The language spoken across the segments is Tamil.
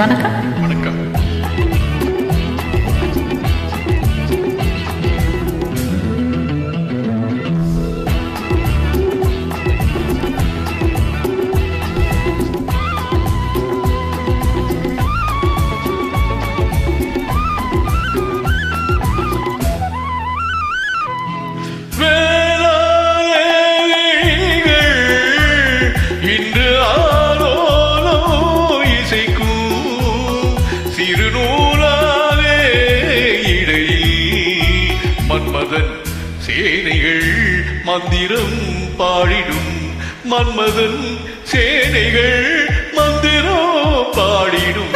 வணக்கம். வணக்கம். மன்மதன் சேனைகள் மந்திரம் பாடிடும், மன்மதன் சேனைகள் மந்திரம் பாடிடும்.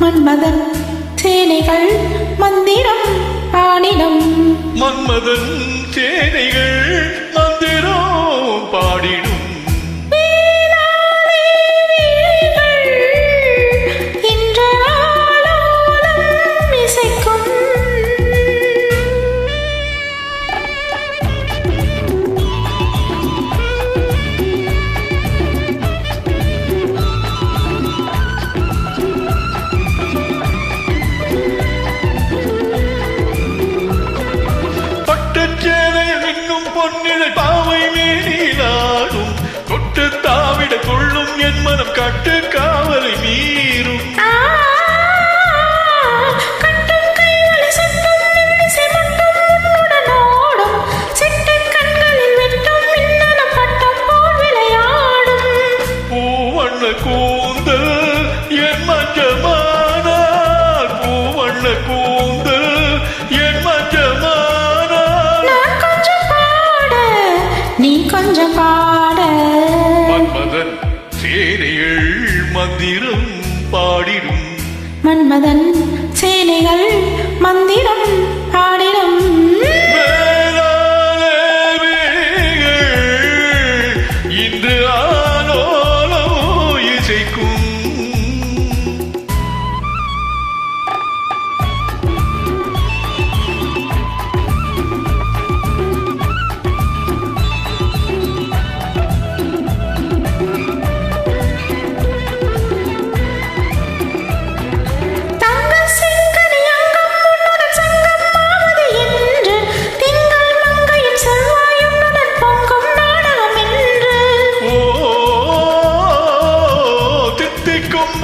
மன்மதன் சேனைகள் மந்திரம் பாடிடும், மன்மதன் சேனைகள் மந்திரம் பாடிடும். பொன்னிலை பாவை மேலாடும், தொட்டு தாவிட கொள்ளும் என் மனம் கட்டு காவலை மீறும். பூவண்ண கூந்தல் என் மஞ்சமானார், பூவண்ண கூந்தல் என் மஞ்சமானார். நீ கொஞ்சம் பாட. மன்மதன் சேனைகள் மந்திரம் பாடிடும், மன்மதன் சேனைகள் மந்திரம் பாடிடும். இன்று ஆலோலோ இசைக்கும்.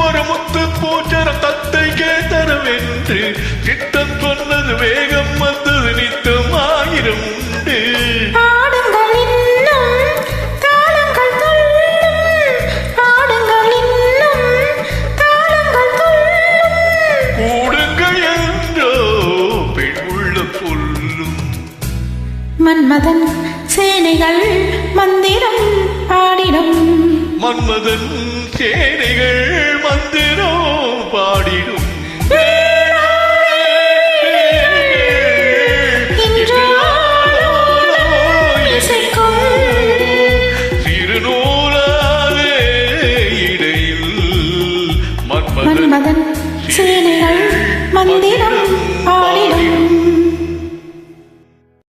ஒரு முத்து பூச்சரம் தத்தை கேத்தரவென்று சித்தம் சொன்னது வேகம் வந்தது நித்தம் ஆயிரம் உண்டு. கூடுங்கள் என்றோ பெண் உள்ள சொல்லும். மன்மதன் சேனைகள் மந்திரம் பாடிடும், மன்மதன் சேனைகள் மந்திரம் பாடிடும். திருநூலாலே இடையில் மன்மதன் சேனைகள் மந்திரம் பாடி